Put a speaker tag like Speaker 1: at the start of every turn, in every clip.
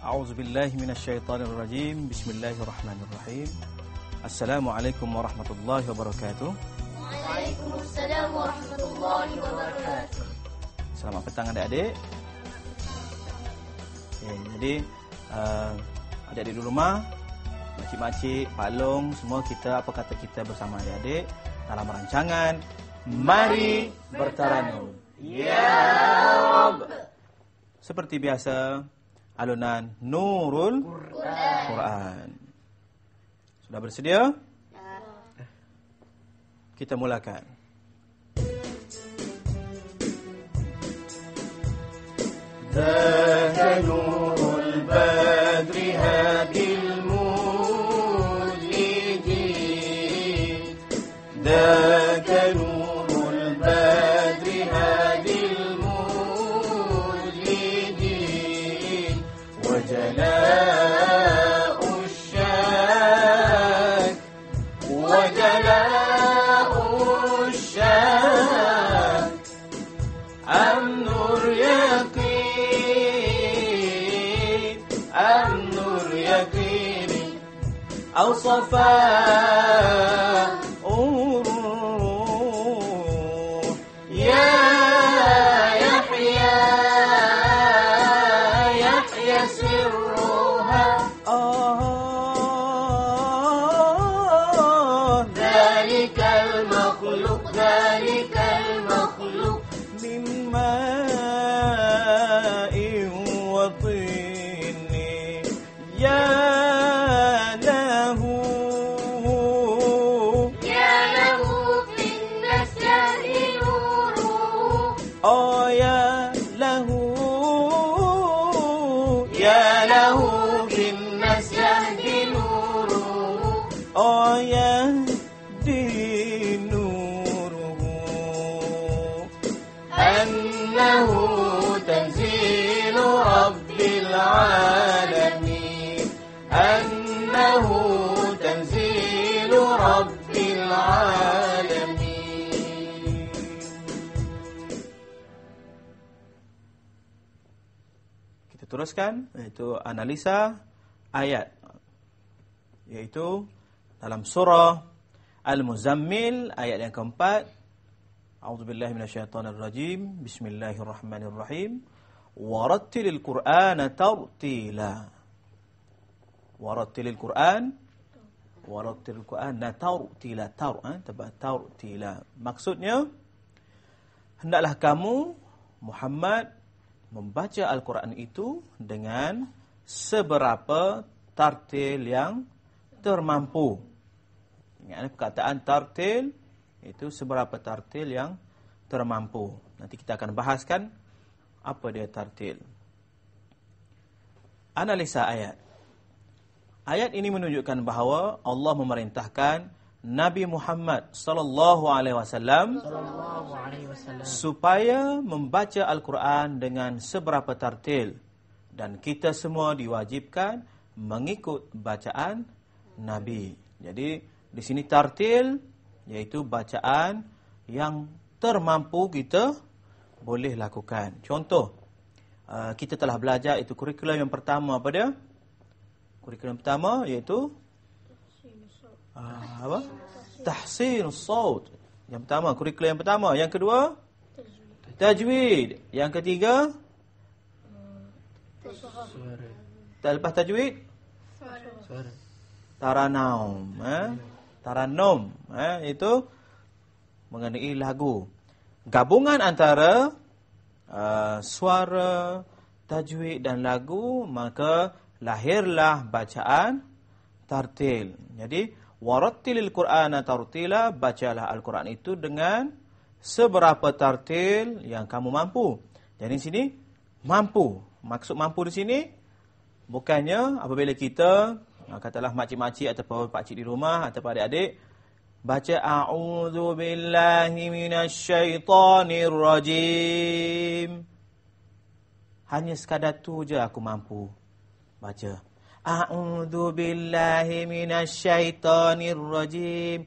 Speaker 1: A'udzubillahi minasyaitonirrajim. Bismillahirrahmanirrahim. Assalamualaikum warahmatullahi wabarakatuh.
Speaker 2: Waalaikumsalam warahmatullahi wabarakatuh.
Speaker 1: Selamat petang adik-adik. Okay, jadi adik-adik di rumah, makcik-makcik, Pak Long, semua kita, apa kata kita bersama adik-adik dalam rancangan Mari Bertaranum. Ya Rabb. Seperti biasa, alunan Nurul Quran. Sudah bersedia? Kita mulakan. Zaka nurul badri hadil mujlijin. Zaka nurul badri hadil mujlijin. Wajala'u syak. Wajala'u syak. An-nur yaqin. An-nur yaqin. Al-safa. Kita teruskan, yaitu analisa ayat, yaitu dalam surah Al-Muzammil ayat yang keempat. A'udzubillahi minasyaitonirrajim. Bismillahirrahmanirrahim. Warattilil Qur'ana tartila. Warattilil Qur'an. Warattilil Qur'ana tartila. Tartila. Maksudnya, hendaklah kamu Muhammad membaca Al-Quran itu dengan seberapa tartil yang termampu. Ingat perkataan tartil itu seberapa tartil yang termampu. Nanti kita akan bahaskan apa dia tartil. Analisa ayat. Ayat ini menunjukkan bahawa Allah memerintahkan Nabi Muhammad sallallahu alaihi wasallam supaya membaca Al-Quran dengan seberapa tartil, dan kita semua diwajibkan mengikut bacaan Nabi. Jadi di sini tartil yaitu bacaan yang termampu kita boleh lakukan. Contoh, kita telah belajar itu kurikulum yang pertama apa dia? Kurikulum pertama iaitu apa? Tahsinus saut. Yang pertama, kurikulum yang pertama. Yang kedua, tajwid. Yang ketiga, lepas tajwid, taranum. Taranum itu mengenai lagu. Gabungan antara suara, tajwid dan lagu, maka lahirlah bacaan tartil. Jadi warattilil Qur'ana tartila, bacalah Al-Quran itu dengan seberapa tartil yang kamu mampu. Jadi di sini mampu. Maksud mampu di sini bukannya apabila kita, katalah makcik-makcik ataupun pakcik di rumah ataupun adik-adik baca a'udzu billahi minasyaitonir rajim. Hanya sekadar tu je aku mampu baca. A'udzu billahi minasyaitonir rajim.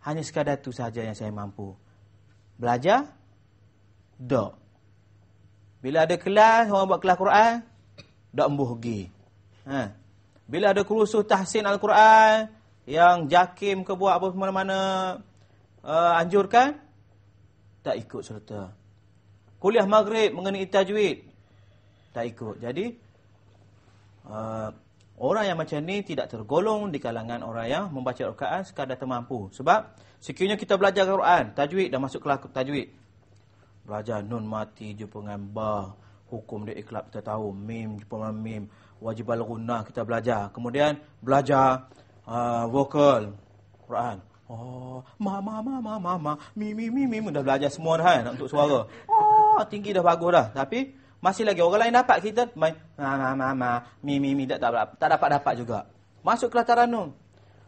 Speaker 1: Hanya sekadar tu saja yang saya mampu. Belajar? Tak. Bila ada kelas, orang buat kelas Quran, tak embuh pergi. Bila ada kursus tahsin Al-Quran yang JAKIM ke buat apa mana-mana anjurkan, tak ikut serta. Kuliah maghrib mengenai tajwid, tak ikut. Jadi orang yang macam ni tidak tergolong di kalangan orang yang membaca Al-Quran sekadar termampu. Sebab sekiranya kita belajar Al-Quran, tajwid dah masuk kelas tajwid. Belajar nun mati jumpa dengan ba, hukum dia iklab kita tahu, mim jumpa dengan mim, wajib al-gunnah kita belajar. Kemudian belajar vokal Quran. Oh, ma, mi, dah belajar semua dah kan untuk suara. Oh, tinggi dah bagus dah. Tapi masih lagi orang lain dapat, kita main mi tak dapat juga. Masuk kelas taranum.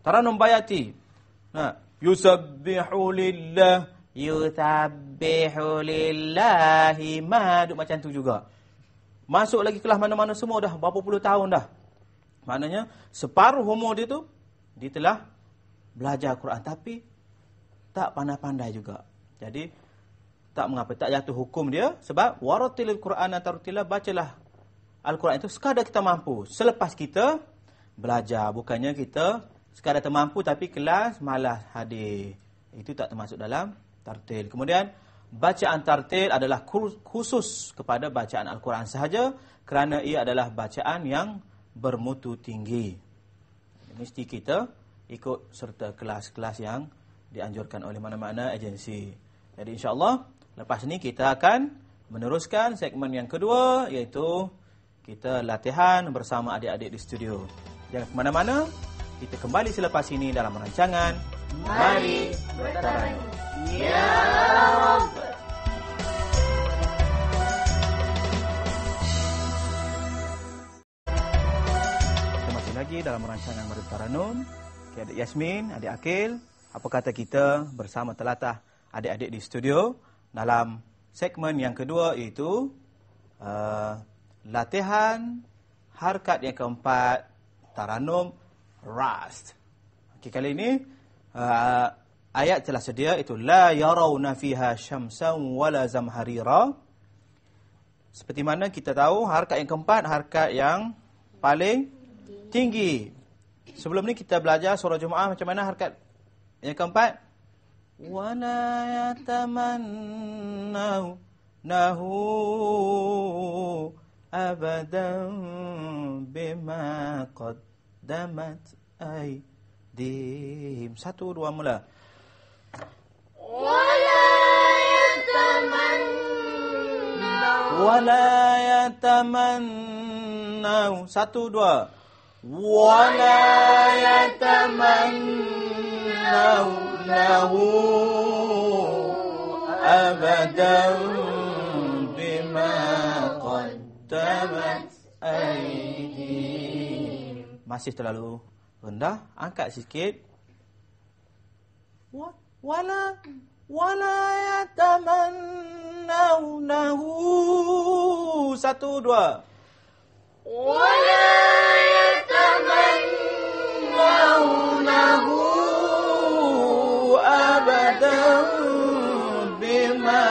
Speaker 1: Taranum bayati. Yusabbihu lillahi ma, duk macam tu juga. Masuk lagi kelas mana-mana semua dah berapa puluh tahun dah. Maknanya separuh umur dia tu dia telah belajar Quran tapi tak pandai-pandai juga. Jadi tak mengapa, tak jatuh hukum dia sebab warattilil Qur'ana tartila, bacalah Al-Quran itu sekadar kita mampu. Selepas kita belajar, bukannya kita sekadar termampu tapi kelas malas hadir. Itu tak termasuk dalam tartil. Kemudian bacaan tartil adalah khusus kepada bacaan Al-Quran sahaja kerana ia adalah bacaan yang bermutu tinggi. Mesti kita ikut serta kelas-kelas yang dianjurkan oleh mana-mana agensi. Jadi insya-Allah lepas ni kita akan meneruskan segmen yang kedua, iaitu kita latihan bersama adik-adik di studio. Jangan ke mana-mana, kita kembali selepas ini dalam rancangan Mari Bertaranum. Ya Rabb. Kita masih lagi dalam rancangan Mari Bertaranum. Adik Yasmin, adik Akil, apa kata kita bersama telatah adik-adik di studio dalam segmen yang kedua, iaitu latihan harkat yang keempat taranum rast. Okey, kali ini ayat telah sedia, itu la yarawna fiha syamsan wala zamharira. Seperti mana kita tahu harkat yang keempat harkat yang paling tinggi. Sebelum ni kita belajar surah Jumaah macam mana harkat yang keempat. Wala yatamannahu abadan bima qaddamat aydihim. 1, 2 mula. Wala yatamannahu. 1, 2. Wala yatamannahu abadan bima qaddamat aydihim. Masih terlalu rendah, angkat sikit. Wala yatamannahu. 1, 2. Wala yatamannahu abadan bima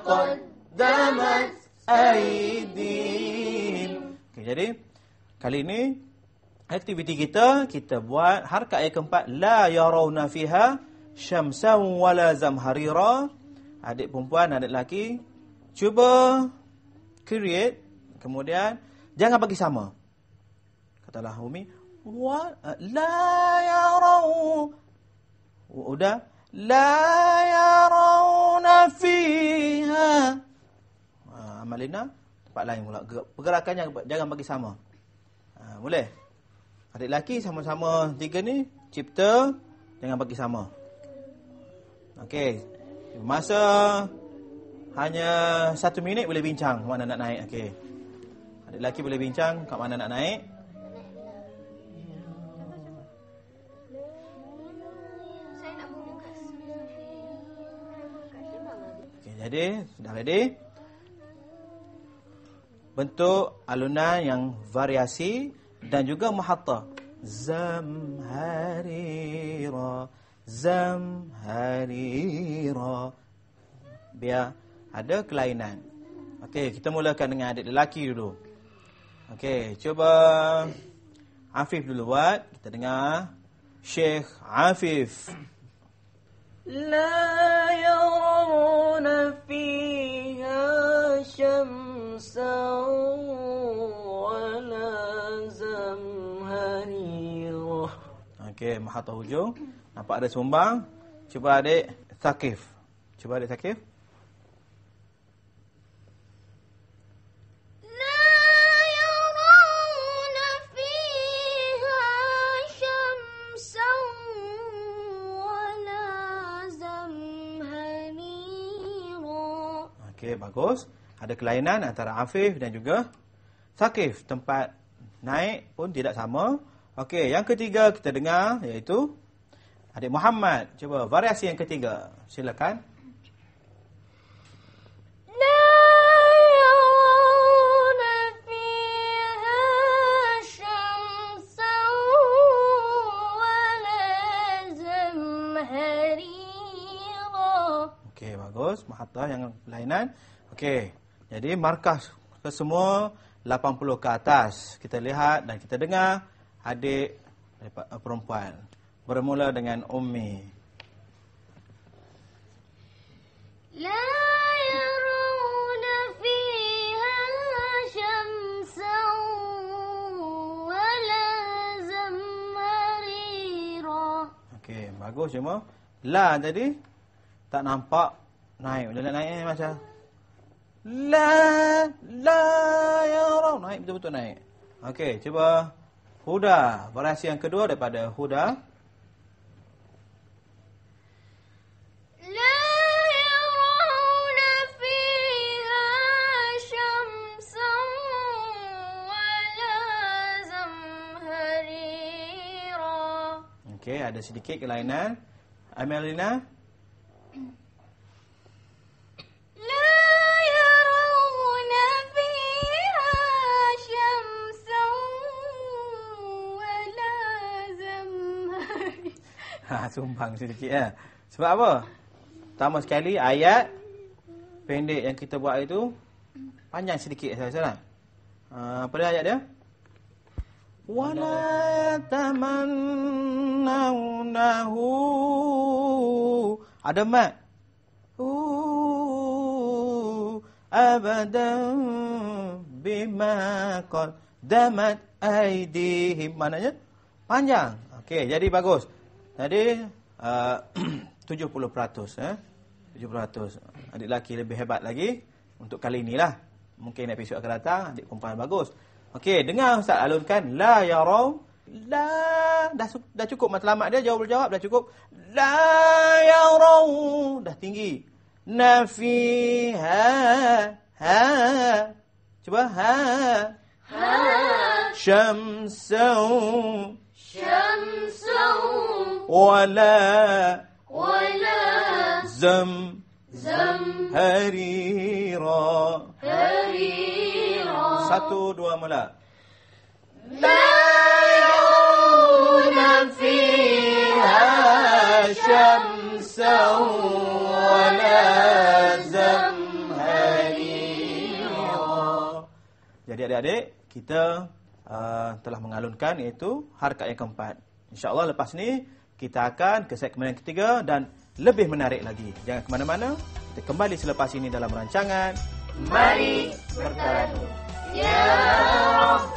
Speaker 1: qaddamat aydihim. Okay, jadi kali ini aktiviti kita buat harkat ayat keempat, la yarawna fiha syamsan wala zamharira. Adik perempuan, adik lelaki, cuba create, kemudian jangan bagi sama. Katalah Umi, la yarau. Udah, la yarawna fiha. Amalina tempat lain pula. Pergerakannya jangan bagi sama. Boleh? Adik lelaki sama-sama tiga ni cipta, jangan bagi sama. Okey. Masa hanya 1 minit boleh bincang kat mana nak naik. Okey. Adik lelaki boleh bincang kat mana nak naik.
Speaker 2: Saya nak bunyi kat sini.
Speaker 1: Okey, jadi sudah ready? Bentuk alunan yang variasi dan juga muhatta. Zamharira, zamharira. Biar ada kelainan. Okey, kita mulakan dengan adik lelaki dulu. Okey, cuba Afif dulu buat. Kita dengar Syekh Afif.
Speaker 3: لا يرون فيها شمسا ولا زمهريرا.
Speaker 1: Okey, mahatah hujung. Nampak ada sumbang. Cuba adik Thaqif. Cuba adik Thaqif. Okey, bagus. Ada kelainan antara Afif dan juga Thaqif. Tempat naik pun tidak sama. Okey, yang ketiga kita dengar iaitu adik Muhammad. Cuba variasi yang ketiga. Silakan. Okey, bagus. Mahathah yang kelainan. Okey. Jadi markah kesemua 80 ke atas. Kita lihat dan kita dengar adik perempuan. Bermula dengan Ummi.
Speaker 2: لا يرون فيها شمسا ولا زمهريرا.
Speaker 1: Okey, bagus cuma la tadi tak nampak naik. Bila nak naik macam la yara, naik betul-betul naik. Okey, cuba Huda. Variasi yang kedua daripada Huda.
Speaker 2: لا يرون فيها شمسا ولا زمهريرا.
Speaker 1: Okey, ada sedikit kelainan. Amelina. Sumbang sedikit ya. Sebab apa? Pertama sekali ayat pendek yang kita buat itu panjang sedikit salah. Apa dia ayat dia? Wala tamannawnahu. Ada mat. Abadan bima qaddamat aydihim. Maknanya panjang. Okey, jadi bagus. Jadi 70%. 70%. Adik lelaki lebih hebat lagi untuk kali inilah. Mungkin episod akan datang adik perempuan bagus. Okey, dengar Ustaz alunkan la yarau. La dah cukup matlamat dia jawab dah cukup. La yarau dah tinggi. Nafiha ha. Cuba ha.
Speaker 2: Ha.
Speaker 1: Syamsau ولا زمهريرا. Satu, dua, mula.
Speaker 2: لا يرون فيها
Speaker 1: شمسا ولا زمهريرا. Jadi adik-adik, kita telah mengalunkan iaitu harakat yang keempat. InsyaAllah lepas ni kita akan ke segmen yang ketiga dan lebih menarik lagi. Jangan ke mana-mana. Kita kembali selepas ini dalam rancangan Mari Bertaradung.
Speaker 2: Ya Rabb.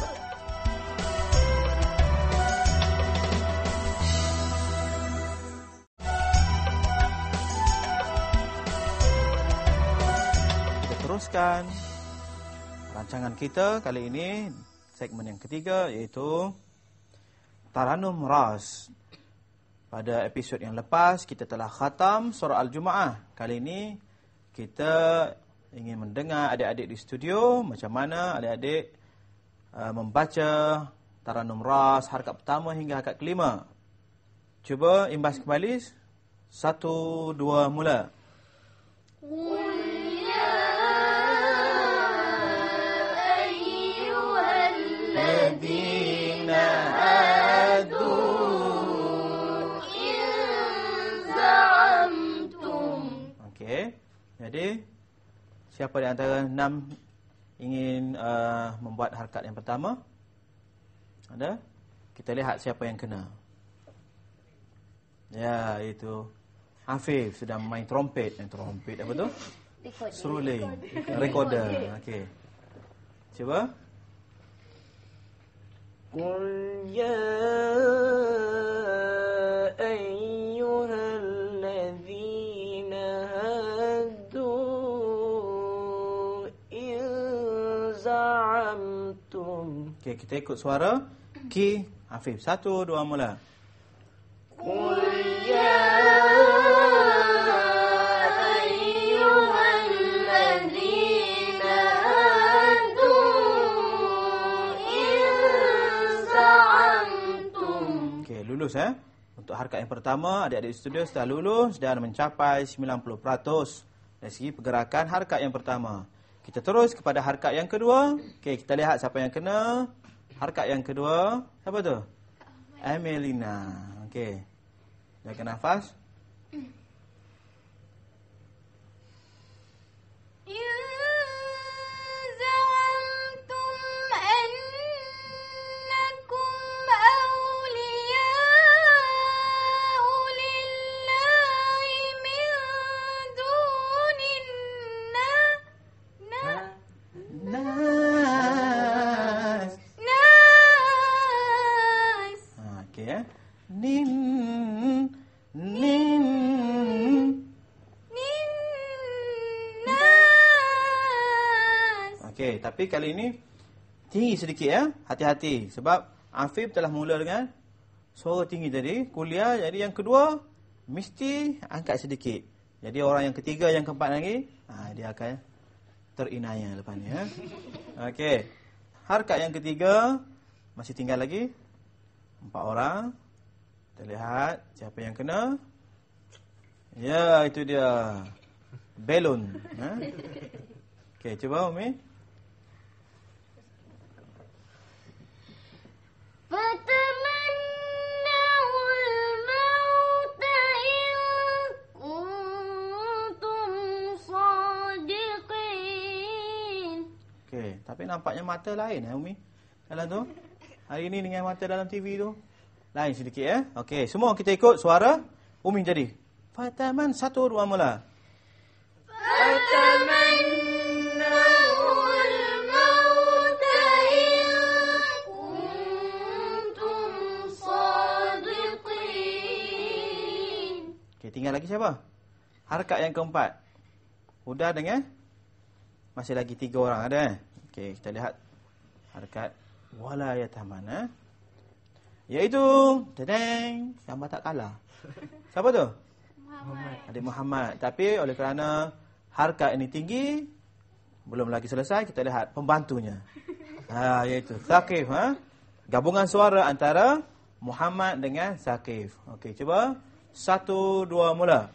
Speaker 1: Kita teruskan rancangan kita kali ini, segmen yang ketiga iaitu Taranum Ras. Pada episod yang lepas kita telah khatam surah Al-Jumu'ah. Kali ini kita ingin mendengar adik-adik di studio macam mana adik-adik membaca Taranum Ras harakat pertama hingga harakat kelima. Cuba imbas kembali. 1, 2, mula. Jadi, siapa di antara 6 ingin membuat harakat yang pertama? Ada? Kita lihat siapa yang kena. Ya, itu Afif sedang main trompet. Trompet apa tu? Seruling. Recorder. Okey. Cuba.
Speaker 3: قل يا أيها الذين هادوا إن زعمتم.
Speaker 1: Okey, kita ikut suara Ki Afif. 1, 2 mula.
Speaker 2: قل يا أيها الذين هادوا إن زعمتم.
Speaker 1: Okey, lulus Untuk harkat yang pertama, adik-adik studio sudah lulus dan mencapai 90% dari segi pergerakan harkat yang pertama. Kita terus kepada harkat yang kedua. Okey, kita lihat siapa yang kena. Harkat yang kedua, siapa tu? Amelina. Okey. Jaga nafas. Okey, tapi kali ini tinggi sedikit hati-hati sebab Afif telah mula dengan suara tinggi tadi, kuliah, jadi yang kedua mesti angkat sedikit. Jadi orang yang ketiga, yang keempat lagi, dia akan terinaya lepas ni Okey. Harkat yang ketiga masih tinggal lagi 4 orang. Kita lihat siapa yang kena. Ya, itu dia. Belon. Okey, cuba Umi. Okey, tapi nampaknya mata lain Umi. Dalam tu. Hari ini dengan mata dalam TV tu lain sedikit Okey, semua kita ikut suara Umi jadi. Fataman 1, 2 mula. Okey, tinggal lagi siapa? Harkat yang keempat. Huda dengan masih lagi 3 orang ada Okey, kita lihat harkat wala yataman iaitu tadeng, gambar tak kalah. Siapa tu?
Speaker 2: Muhammad.
Speaker 1: Adik Muhammad. Tapi oleh kerana harkat ini tinggi, belum lagi selesai, kita lihat pembantunya. Iaitu Thaqif. Gabungan suara antara Muhammad dengan Thaqif. Okey, cuba 1, 2 mula.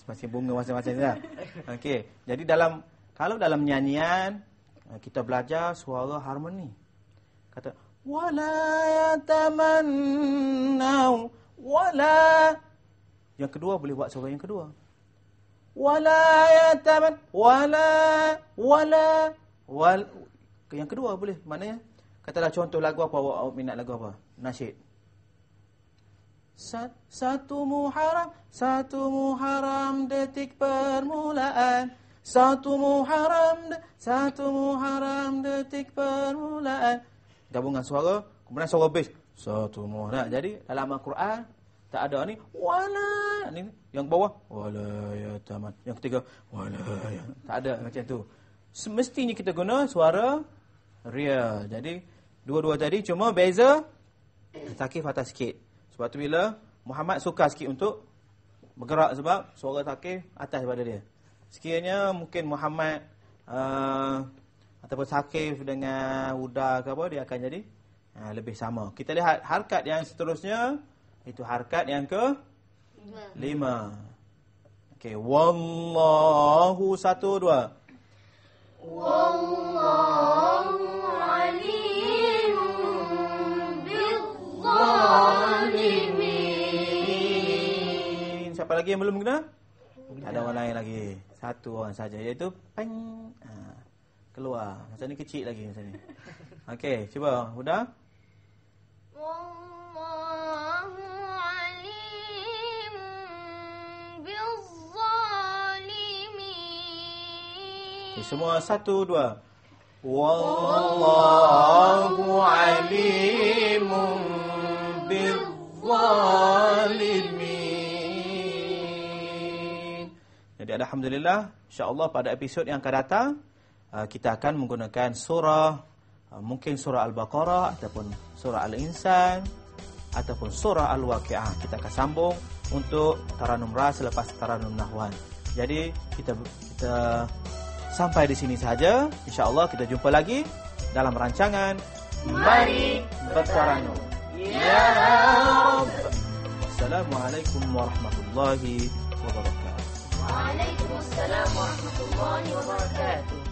Speaker 1: Masih bunga masing-masing dah. Okey. Jadi kalau dalam nyanyian kita belajar suara harmoni. Kata wala yatamannau wala. Yang kedua boleh buat suara yang kedua. Wala yataman wala. Yang kedua boleh. Maknanya katalah contoh lagu apa, awak minat lagu apa? Nasyid. Satu Muharram detik permulaan. Satu Muharram detik permulaan. Gabungan suara, kemudian suara bass. Satu Muharram. Jadi dalam Al-Quran tak ada ni wala. Ni yang bawah wala ya tamat. Yang ketiga wala ya. Tak ada macam tu. Semestinya kita guna suara real. Jadi dua-dua tadi cuma beza Thaqif atas sikit. Sebab tu bila Muhammad suka sikit untuk bergerak sebab suara Thaqif atas daripada dia. Sekiranya mungkin Muhammad ataupun Thaqif dengan Huda ke apa, dia akan jadi lebih sama. Kita lihat harkat yang seterusnya. Itu harkat yang ke 5. Okey, wallahu 1, 2.
Speaker 2: Wallahu alimun
Speaker 1: zalimin. Siapa lagi yang belum kena? Ada orang lain lagi. Satu orang saja, iaitu peng. Keluar. Macam ni kecil lagi macam ni. Okey, cuba. Udah?
Speaker 2: Wallahu alim bizzalimin.
Speaker 1: Okay, semua satu, dua. Wallahu alimun bizzalimin. Jadi alhamdulillah, insya-Allah pada episod yang akan datang kita akan menggunakan surah mungkin surah Al-Baqarah ataupun surah Al-Insan ataupun surah Al-Waqiah. Kita akan sambung untuk Taranum Ra selepas Taranum Nahwan. Jadi kita sampai di sini saja. Insya-Allah kita jumpa lagi dalam rancangan Mari Bertaranum. Ya Rabb. Assalamualaikum warahmatullahi wabarakatuh.
Speaker 2: Waalaikumsalam warahmatullahi wabarakatuh.